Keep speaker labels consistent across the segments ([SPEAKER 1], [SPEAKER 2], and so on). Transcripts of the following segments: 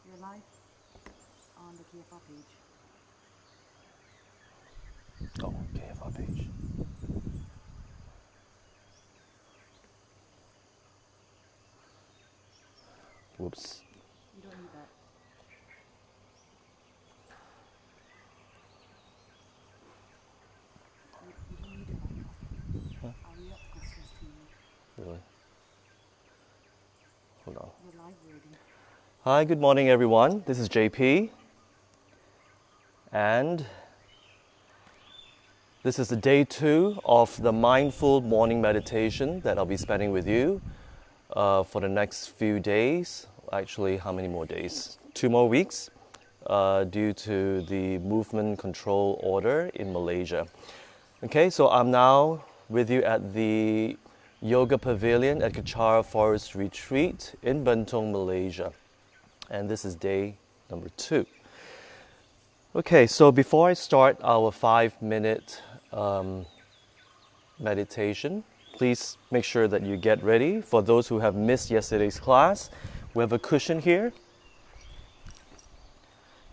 [SPEAKER 1] You're live on the KFR page.
[SPEAKER 2] Oh, KFR page. Whoops.
[SPEAKER 1] You don't need that. You don't need it on. I'll read out the questions to you.
[SPEAKER 2] Really? Hold on.
[SPEAKER 1] You're live already.
[SPEAKER 2] Hi, good morning, everyone. This is JP. And this is the day 2 of the mindful morning meditation that I'll be spending with you for the next few days. Actually, how many more days? 2 more weeks due to the movement control order in Malaysia. Okay, so I'm now with you at the Yoga Pavilion at Kechara Forest Retreat in Bentong, Malaysia. And this is day number 2. Okay, so before I start our 5-minute meditation, please make sure that you get ready. For those who have missed yesterday's class, we have a cushion here.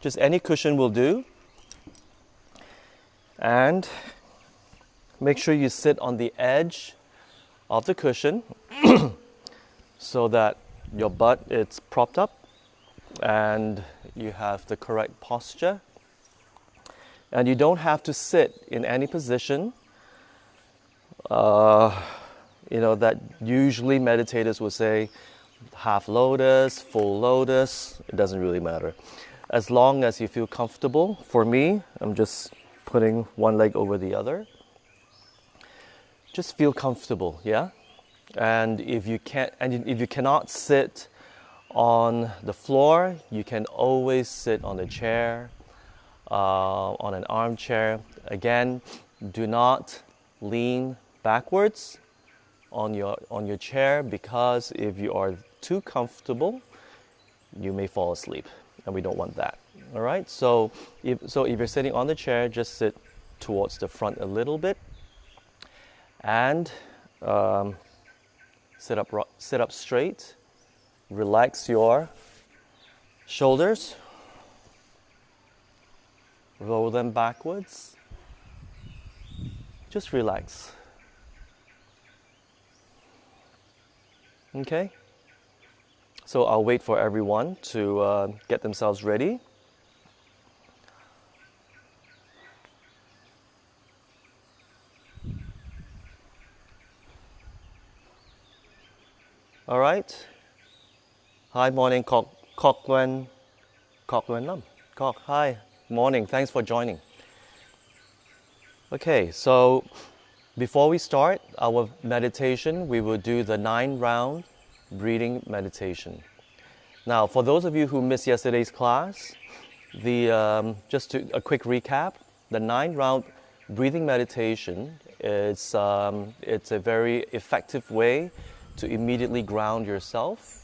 [SPEAKER 2] Just any cushion will do. And make sure you sit on the edge of the cushion so that your butt is propped up and you have the correct posture. And you don't have to sit in any position. That usually meditators will say half lotus, full lotus. It doesn't really matter. As long as you feel comfortable. For me, I'm just putting one leg over the other. Just feel comfortable, yeah? And if you cannot sit on the floor, you can always sit on a chair, on an armchair. Again, do not lean backwards on your chair, because if you are too comfortable, you may fall asleep, and we don't want that. All right. So if you're sitting on the chair, just sit towards the front a little bit, and sit up straight. Relax your shoulders. Roll them backwards. Just relax. Okay? So I'll wait for everyone to get themselves ready. All right. Hi, morning, Kok Wen Lam. Kok, hi. Morning. Thanks for joining. Okay, so before we start our meditation, we will do the 9-round breathing meditation. Now, for those of you who missed yesterday's class, a quick recap: the 9-round breathing meditation is it's a very effective way to immediately ground yourself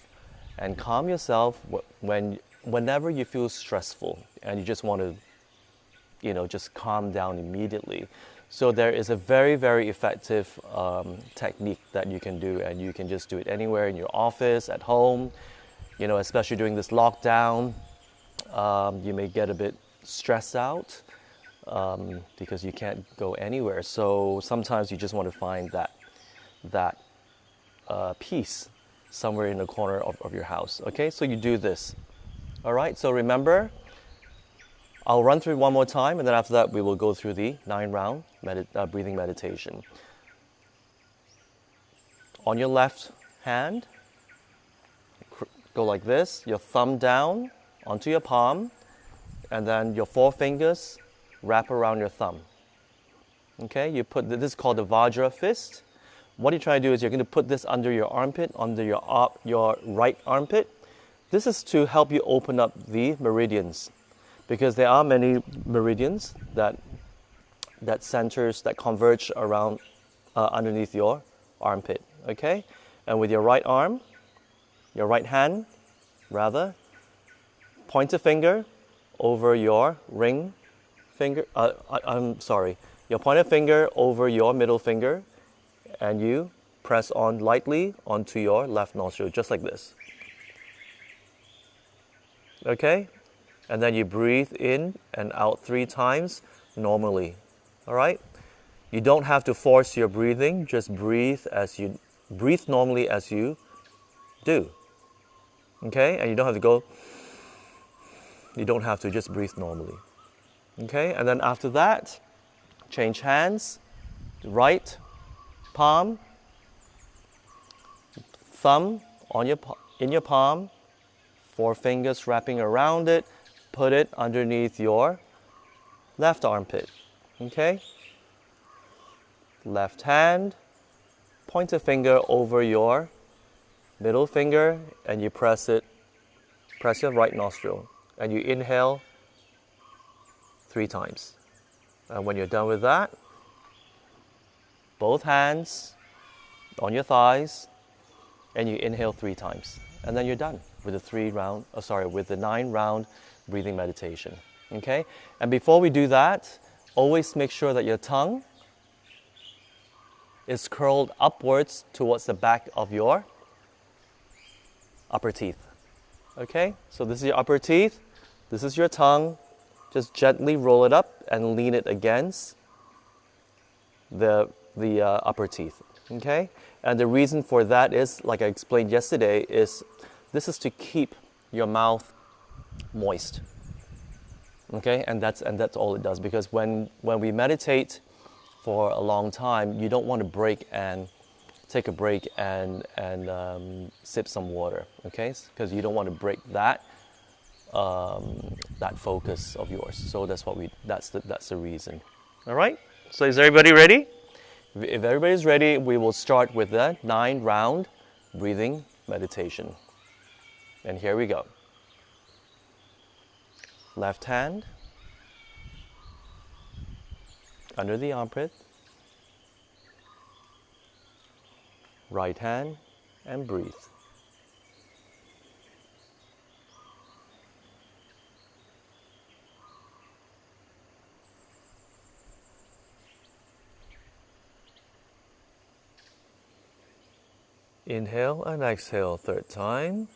[SPEAKER 2] and calm yourself whenever you feel stressful and you just want to just calm down immediately. So there is a very, very effective technique that you can do, and you can just do it anywhere in your office, at home, especially during this lockdown. You may get a bit stressed out because you can't go anywhere. So sometimes you just want to find that peace somewhere in the corner of your house. Okay, so you do this. All right, so remember, I'll run through it one more time, and then after that we will go through the 9-round breathing meditation. On your left hand, go like this, your thumb down onto your palm, and then your 4 fingers wrap around your thumb. Okay, this is called the Vajra fist. What you try to do is you're going to put this under your armpit, under your right armpit. This is to help you open up the meridians, because there are many meridians that converge around underneath your armpit. Okay, and with your right hand, point a finger over your ring finger. Your pointer finger over your middle finger, and you press on lightly onto your left nostril, just like this. Okay? And then you breathe in and out 3 times normally. All right? You don't have to force your breathing, just breathe normally as you do. Okay? And you don't have to go, you don't have to just breathe normally. Okay? And then after that, change hands, right palm, thumb in your palm, 4 fingers wrapping around it, put it underneath your left armpit. Okay? Left hand, pointer finger over your middle finger, and you press your right nostril. And you inhale 3 times. And when you're done with that, both hands on your thighs, and you inhale 3 times. And then you're done with the 9-round breathing meditation. Okay? And before we do that, always make sure that your tongue is curled upwards towards the back of your upper teeth. Okay? So this is your upper teeth. This is your tongue. Just gently roll it up and lean it against the upper teeth. Okay? And the reason for that is, like I explained yesterday, is this is to keep your mouth moist. Okay? And that's all it does. Because when we meditate for a long time, you don't want to take a break and sip some water. Okay? Because you don't want to break that focus of yours. So that's the reason. All right? So is everybody ready? If everybody's ready, we will start with the 9-round breathing meditation. And here we go. Left hand under the armpit. Right hand and breathe. Inhale and exhale 3rd time.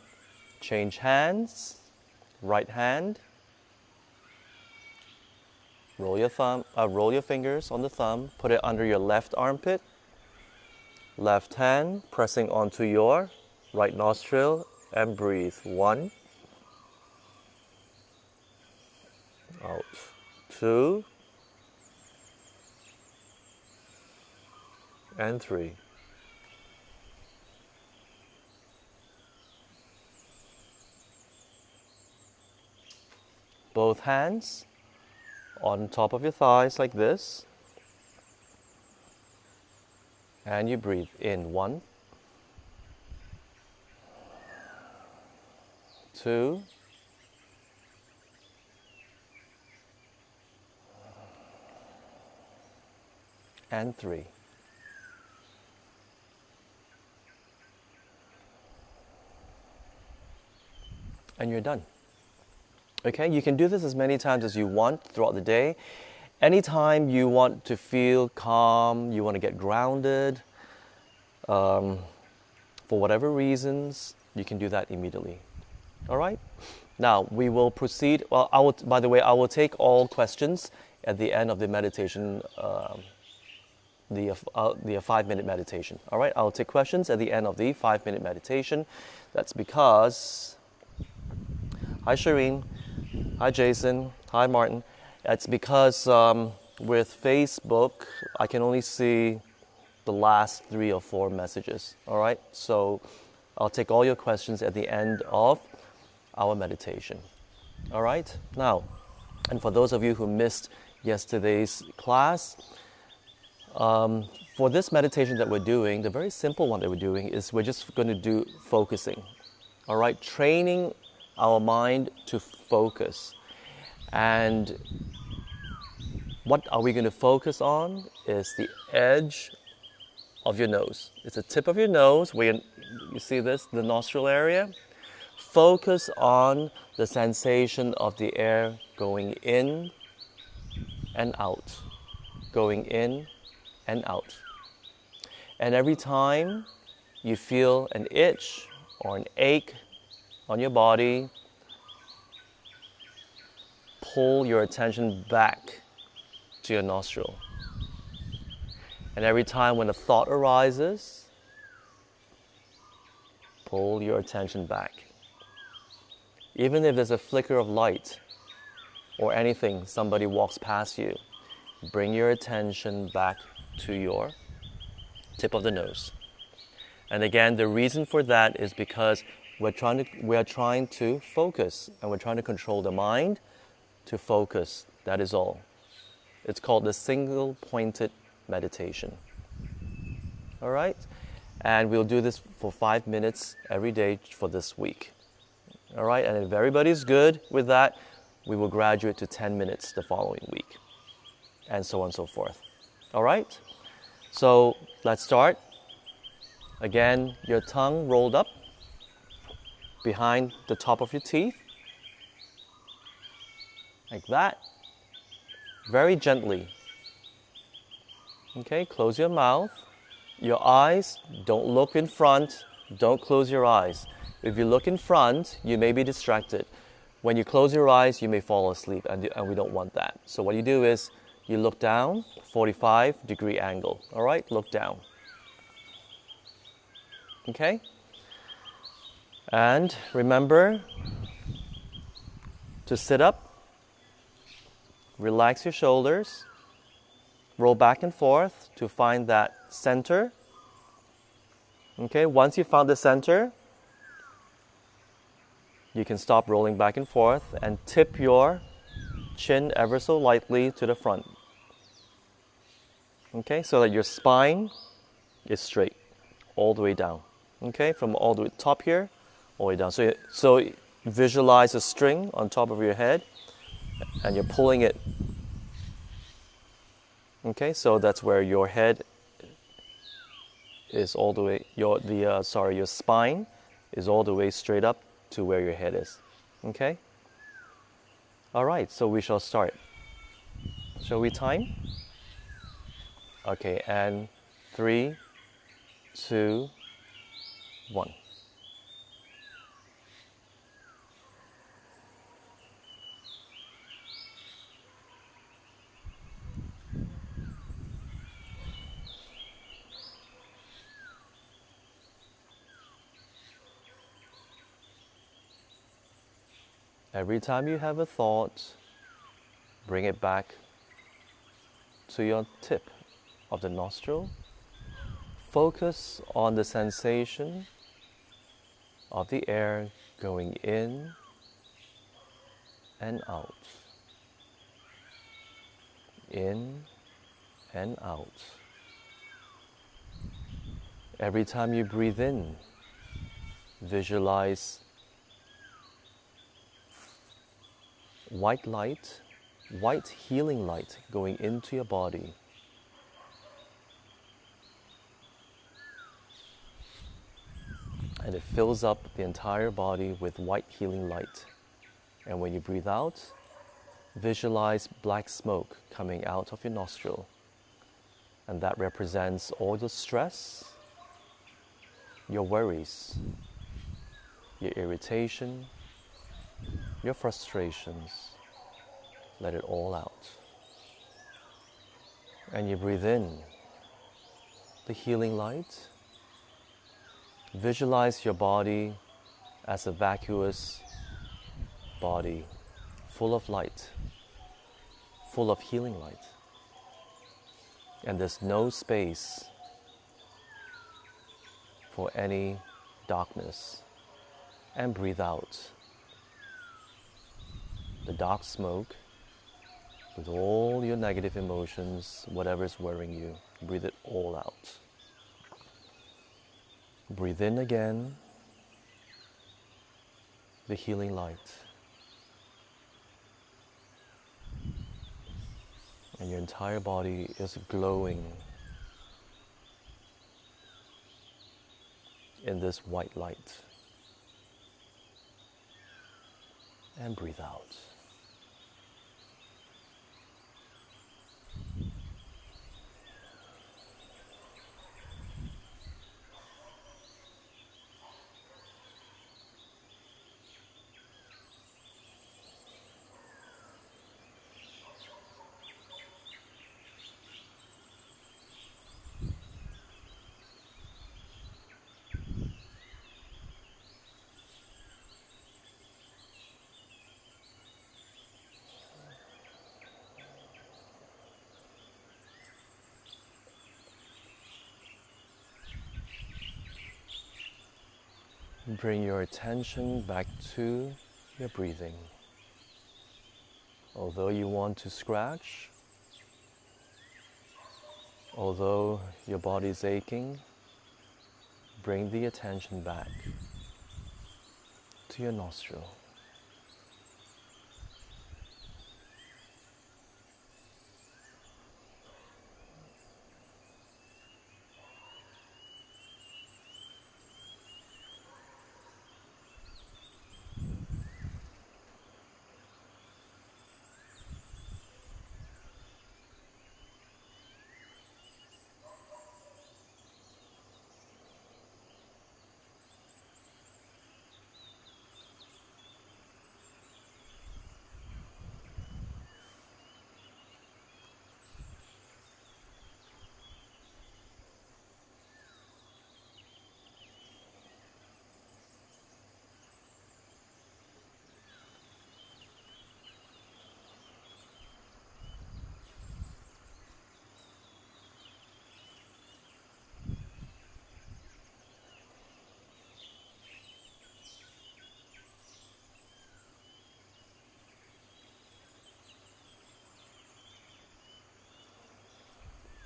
[SPEAKER 2] Change hands. Right hand. Roll your fingers on the thumb. Put it under your left armpit. Left hand pressing onto your right nostril and breathe. 1. Out. 2. And 3. Both hands on top of your thighs like this. And you breathe in. 1, 2, and 3. And you're done. Okay, you can do this as many times as you want throughout the day. Anytime you want to feel calm, you want to get grounded, for whatever reasons, you can do that immediately. All right? Now, we will proceed. Well, by the way, I will take all questions at the end of the meditation, the 5-minute meditation. All right? I'll take questions at the end of the 5-minute meditation. That's because... Hi, Shireen. Hi, Jason. Hi, Martin. It's because with Facebook, I can only see the last 3 or 4 messages. All right? So I'll take all your questions at the end of our meditation. All right? Now, and for those of you who missed yesterday's class, for this meditation that we're doing, the very simple one that we're doing is we're just going to do focusing. All right? Training our mind to focus. And what are we going to focus on is the edge of your nose. It's the tip of your nose. You see this, the nostril area? Focus on the sensation of the air going in and out. Going in and out. And every time you feel an itch or an ache on your body, pull your attention back to your nostril. And every time when a thought arises, pull your attention back. Even if there's a flicker of light or anything, somebody walks past you, bring your attention back to your tip of the nose. And again, the reason for that is because we are trying to focus, and we're trying to control the mind to focus. That is all. It's called the single pointed meditation. All right? And we'll do this for 5 minutes every day for this week. All right? And if everybody's good with that, we will graduate to 10 minutes the following week, and so on and so forth. All right? So let's start. Again, your tongue rolled up behind the top of your teeth, like that, very gently. Okay, close your mouth. Your eyes, don't look in front, don't close your eyes. If you look in front, you may be distracted. When you close your eyes, you may fall asleep, and we don't want that. So what you do is, you look down, 45-degree angle. All right, look down. Okay? And remember to sit up, relax your shoulders, roll back and forth to find that center. Okay, once you found the center, you can stop rolling back and forth and tip your chin ever so lightly to the front. Okay, so that your spine is straight all the way down. Okay, from all the way top here, all the way down. So visualize a string on top of your head, and you're pulling it. Okay, so that's where your head is all the way. Your spine is all the way straight up to where your head is. Okay. All right. So we shall start. Shall we time? Okay, and 3, 2, 1. Every time you have a thought, bring it back to your tip of the nostril. Focus on the sensation of the air going in and out. In and out. Every time you breathe in, visualize white light, white healing light going into your body. And it fills up the entire body with white healing light. And when you breathe out, visualize black smoke coming out of your nostril. And that represents all the stress, your worries, your irritation, your frustrations. Let it all out. And you breathe in the healing light. Visualize your body as a vacuous body, full of light, full of healing light. And there's no space for any darkness. And breathe out the dark smoke with all your negative emotions, whatever is worrying you. Breathe it all out. Breathe in again the healing light. And your entire body is glowing in this white light. And breathe out. Bring your attention back to your breathing. Although you want to scratch, although your body is aching, bring the attention back to your nostril.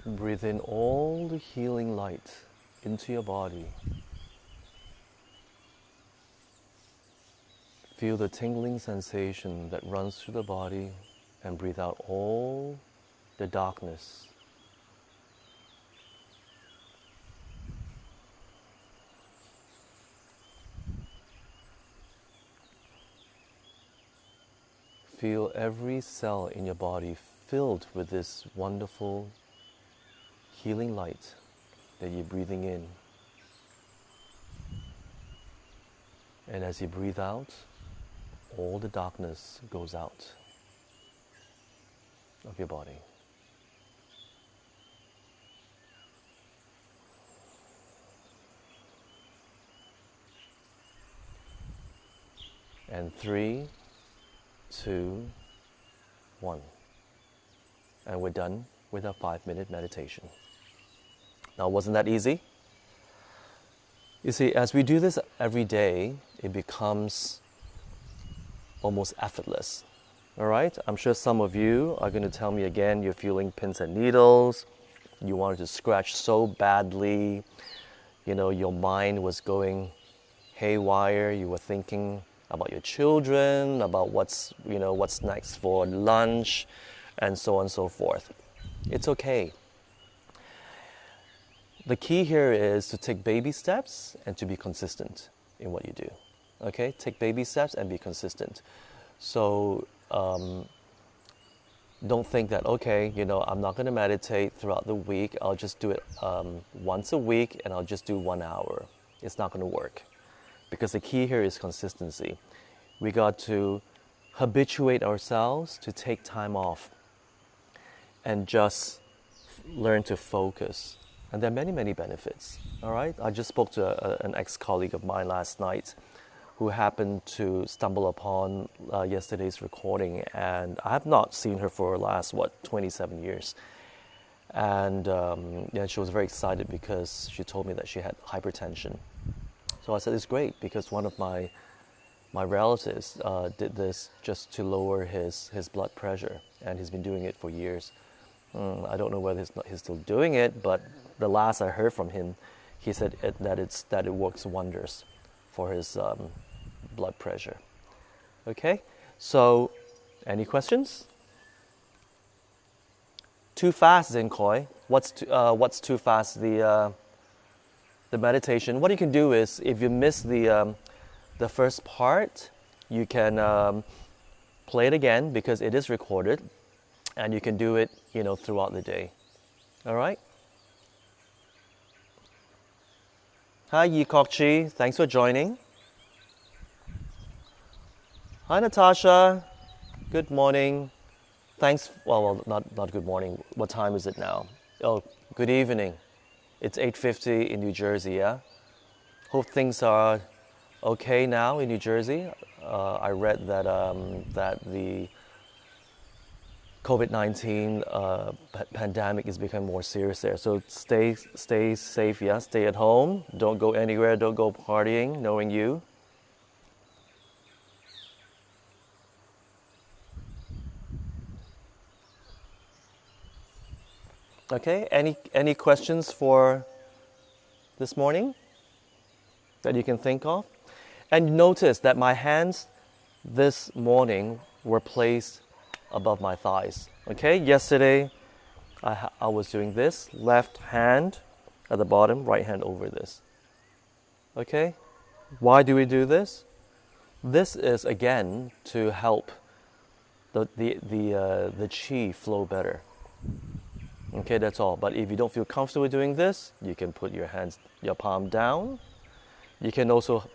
[SPEAKER 2] Breathe in all the healing light into your body. Feel the tingling sensation that runs through the body and breathe out all the darkness. Feel every cell in your body filled with this wonderful healing light that you're breathing in. And as you breathe out, all the darkness goes out of your body. And 3, 2, 1. And we're done with our 5-minute meditation. Now, wasn't that easy? You see, as we do this every day, it becomes almost effortless. All right? I'm sure some of you are going to tell me again, you're feeling pins and needles, you wanted to scratch so badly, you know, your mind was going haywire, you were thinking about your children, about what's next for lunch, and so on and so forth. It's okay. The key here is to take baby steps and to be consistent in what you do. Okay? Take baby steps and be consistent. So don't think that, okay, I'm not going to meditate throughout the week. I'll just do it once a week and I'll just do 1 hour. It's not going to work. Because the key here is consistency. We got to habituate ourselves to take time off and just learn to focus. And there are many, many benefits, all right? I just spoke to an ex-colleague of mine last night who happened to stumble upon yesterday's recording, and I have not seen her for the last, 27 years. And she was very excited because she told me that she had hypertension. So I said, it's great, because one of my relatives did this just to lower his blood pressure, and he's been doing it for years. I don't know whether he's still doing it, but the last I heard from him, he said that it works wonders for his blood pressure. Okay, so any questions? Too fast, Zinkoi. What's too fast? The meditation. What you can do is, if you miss the first part, you can play it again because it is recorded, and you can do it, throughout the day. All right. Hi, Yi Kok Chi. Thanks for joining. Hi, Natasha. Good morning. Thanks. Well, not good morning. What time is it now? Oh, good evening. It's 8:50 in New Jersey. Yeah. Hope things are okay now in New Jersey. I read that COVID-19 pandemic is becoming more serious there. So stay safe, yeah. Stay at home. Don't go anywhere. Don't go partying, knowing you. Okay, any questions for this morning that you can think of? And notice that my hands this morning were placed above my thighs. Okay, yesterday I was doing this, left hand at the bottom, right hand over this. Okay, why do we do this? This is again to help the chi flow better. Okay, that's all. But if you don't feel comfortable doing this, you can put your palm down. You can also,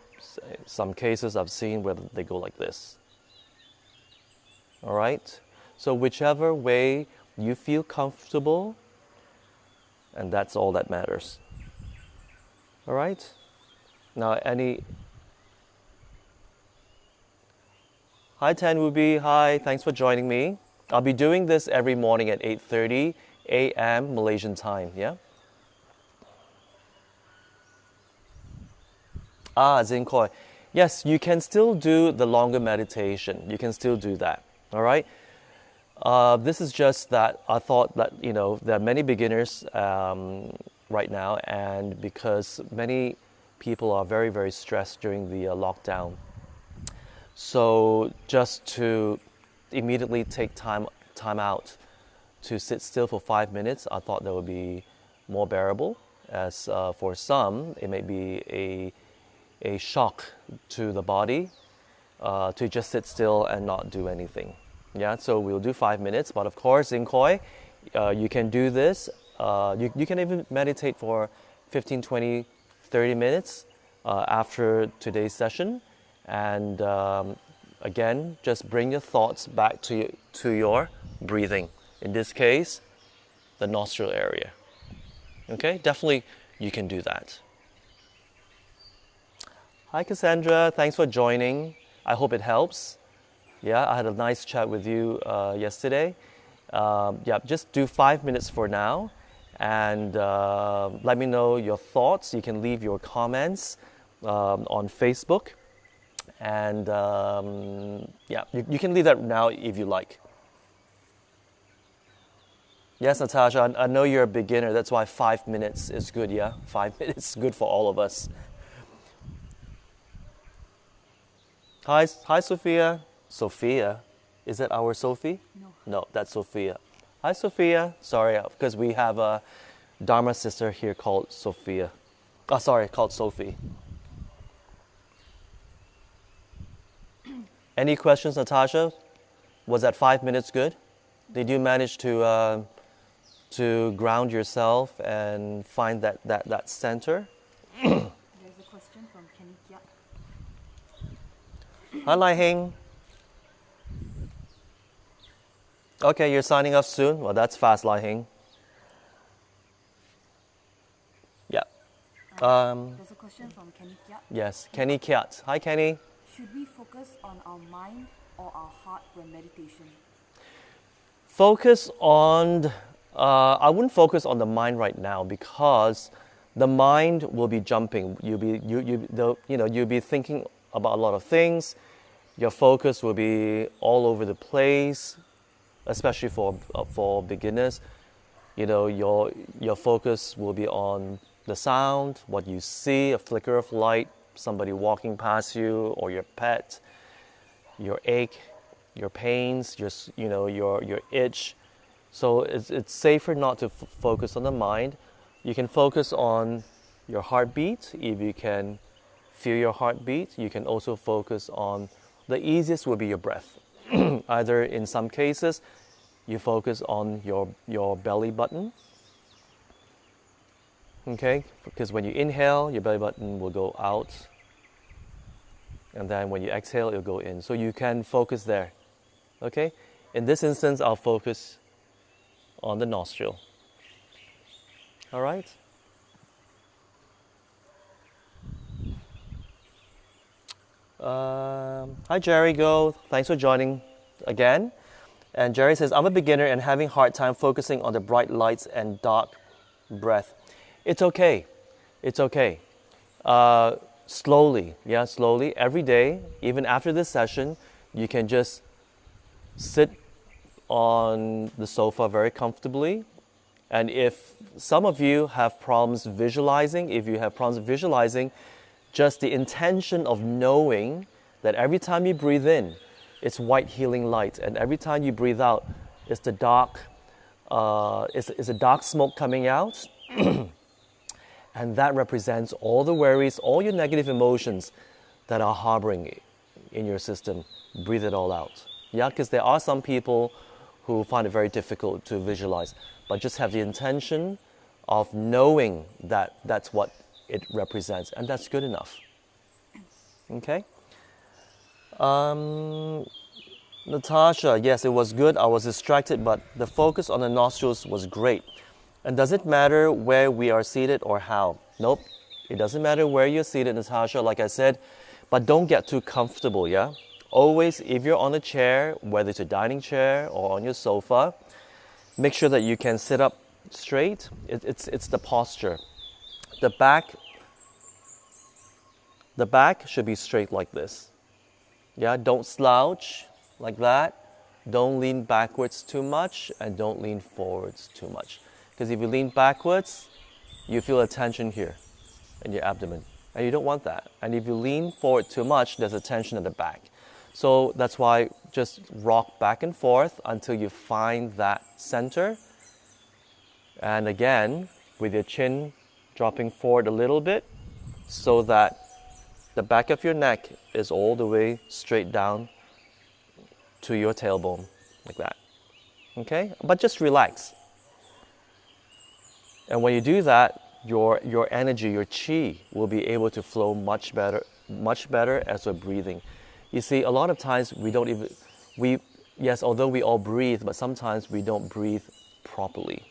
[SPEAKER 2] some cases I've seen where they go like this. All right? So whichever way you feel comfortable, and that's all that matters. All right? Now, Hi, Tan Wubi. Hi, thanks for joining me. I'll be doing this every morning at 8:30 a.m. Malaysian time, yeah? Zinkoi. Yes, you can still do the longer meditation. You can still do that, all right? This is just that I thought that, there are many beginners right now, and because many people are very, very stressed during the lockdown. So just to immediately take time out to sit still for 5 minutes, I thought that would be more bearable. As for some, it may be a shock to the body to just sit still and not do anything. Yeah, so we'll do 5 minutes, but of course, in Koi, you can do this. You can even meditate for 15, 20, 30 minutes after today's session. And again, just bring your thoughts back to your breathing. In this case, the nostril area. Okay, definitely you can do that. Hi Cassandra, thanks for joining. I hope it helps. Yeah, I had a nice chat with you yesterday. Just do 5 minutes for now, and let me know your thoughts. You can leave your comments on Facebook, and you can leave that now if you like. Yes, Natasha, I know you're a beginner. That's why 5 minutes is good, yeah? 5 minutes is good for all of us. Hi, Sophia. Sophia? Is that our Sophie? No, that's Sophia. Hi, Sophia. Sorry, because we have a Dharma sister here called Sophia. Called Sophie. Any questions, Natasha? Was that 5 minutes good? Did you manage to ground yourself and find that center?
[SPEAKER 1] There's a question from Kenny Kiat.
[SPEAKER 2] Hi, Lai Hing. Okay, you're signing off soon? Well, that's fast, Lai Hing. Yeah.
[SPEAKER 1] There's a question from Kenny Kiat.
[SPEAKER 2] Yes, Kenny Kiat. Hi, Kenny.
[SPEAKER 1] Should we focus on our mind or our heart when meditation?
[SPEAKER 2] Focus on... I wouldn't focus on the mind right now because the mind will be jumping. You'll be thinking about a lot of things. Your focus will be all over the place, especially for beginners. Your focus will be on the sound, what you see, a flicker of light, somebody walking past you, or your pet, your ache, your pains, your itch. So it's safer not to focus on the mind. You can focus on your heartbeat. If you can feel your heartbeat, you can also focus on, the easiest will be your breath. Either in some cases, you focus on your belly button. Okay, because when you inhale, your belly button will go out. And then when you exhale, it'll go in. So you can focus there. Okay, in this instance, I'll focus on the nostril. All right? Hi, Jerry Go. Thanks for joining again. And Jerry says, I'm a beginner and having a hard time focusing on the bright lights and dark breath. It's okay. It's okay. Slowly, yeah, slowly, every day, even after this session, you can just sit on the sofa very comfortably. And if some of you have problems visualizing, just the intention of knowing that every time you breathe in, it's white healing light, and every time you breathe out, it's the dark, it's a dark smoke coming out, and that represents all the worries, all your negative emotions that are harboring in your system. Breathe it all out. Yeah, because there are some people who find it very difficult to visualize, but just have the intention of knowing that that's what it represents, and that's good enough. Okay? Natasha, yes, it was good. I was distracted, but the focus on the nostrils was great. And does it matter where we are seated or how? Nope. It doesn't matter where you're seated, Natasha, like I said, but don't get too comfortable, yeah? Always, if you're on a chair, whether it's a dining chair or on your sofa, make sure that you can sit up straight. It's the posture. The back should be straight like this. Yeah, don't slouch like that. Don't lean backwards too much, and don't lean forwards too much. Because if you lean backwards, you feel a tension here in your abdomen, and you don't want that. And if you lean forward too much, there's a tension at the back. So that's why just rock back and forth until you find that center. And again, with your chin dropping forward a little bit so that the back of your neck is all the way straight down to your tailbone, like that. Okay? But just relax. And when you do that, your energy, your chi, will be able to flow much better as we're breathing. You see, a lot of times yes, although we all breathe, but sometimes we don't breathe properly.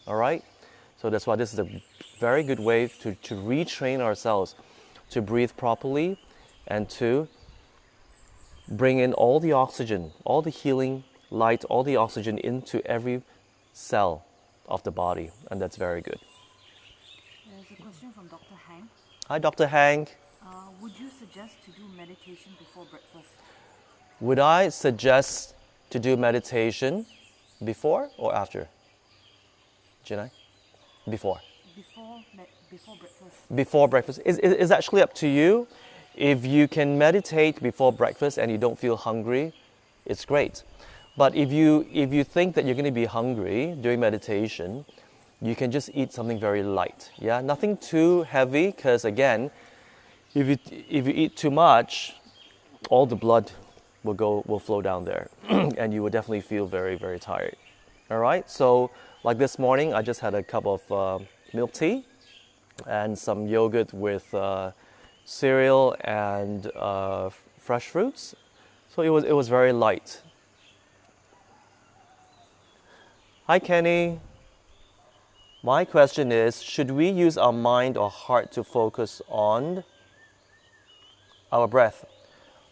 [SPEAKER 2] All right? So that's why this is a very good way to retrain ourselves to breathe properly and to bring in all the oxygen, all the healing light, all the oxygen into every cell of the body. And that's very good.
[SPEAKER 1] There's a question from Dr. Hank.
[SPEAKER 2] Hi, Dr. Hank.
[SPEAKER 1] Would you suggest to do meditation before breakfast?
[SPEAKER 2] Would I suggest to do meditation before or after? Janai? Before.
[SPEAKER 1] Before breakfast.
[SPEAKER 2] Before breakfast. It's actually up to you. If you can meditate before breakfast and you don't feel hungry, it's great. But if you think that you're going to be hungry during meditation, you can just eat something very light. Yeah, nothing too heavy, because again, if you eat too much, all the blood will flow down there, and you will definitely feel very, very tired. All right. So like this morning, I just had a cup of milk tea and some yogurt with cereal and fresh fruits. So it was very light. Hi, Kenny. My question is, should we use our mind or heart to focus on our breath?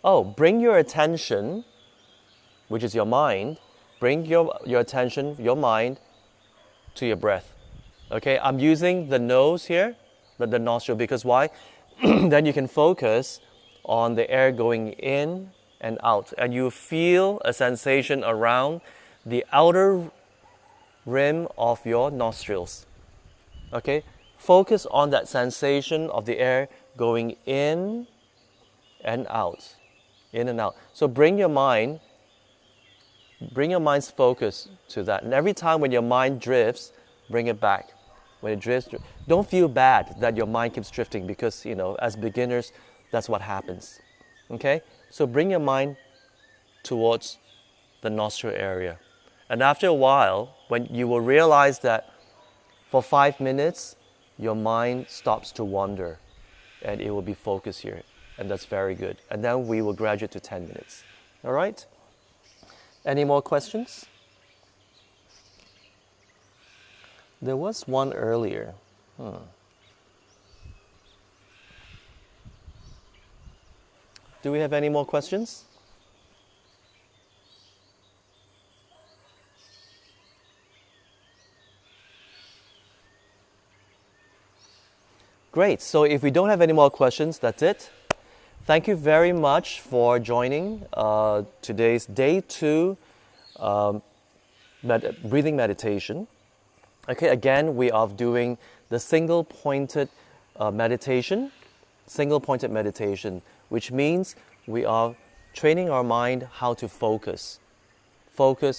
[SPEAKER 2] Oh, bring your attention, which is your mind, bring your attention, your mind, to your breath. Okay, I'm using the nose here, the nostril, because why? Then you can focus on the air going in and out, and you feel a sensation around the outer rim of your nostrils. Okay, focus on that sensation of the air going in and out, in and out. So bring your mind's focus to that. And every time when your mind drifts, bring it back. When it drifts, don't feel bad that your mind keeps drifting, because, as beginners, that's what happens. Okay? So bring your mind towards the nostril area. And after a while, when you will realize that for 5 minutes, your mind stops to wander and it will be focused here. And that's very good. And then we will graduate to 10 minutes. All right? Any more questions? There was one earlier. Do we have any more questions? Great. So if we don't have any more questions, that's it. Thank you very much for joining today's day 2 breathing meditation. Okay, again, we are doing the single-pointed meditation, which means we are training our mind how to focus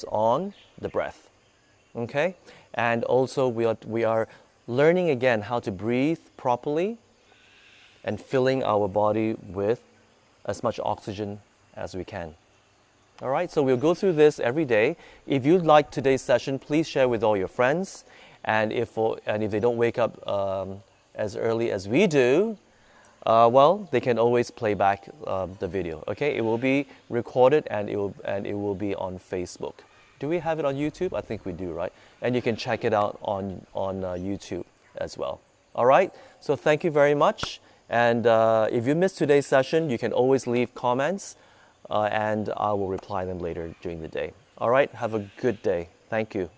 [SPEAKER 2] on the breath. Okay, and also we are learning again how to breathe properly and filling our body with as much oxygen as we can. All right, so we'll go through this every day. If you like today's session, please share with all your friends. And if they don't wake up as early as we do, well, they can always play back the video. Okay, it will be recorded and it will be on Facebook. Do we have it on YouTube? I think we do, right? And you can check it out on YouTube as well. All right. So thank you very much. And if you missed today's session, you can always leave comments, and I will reply them later during the day. All right. Have a good day. Thank you.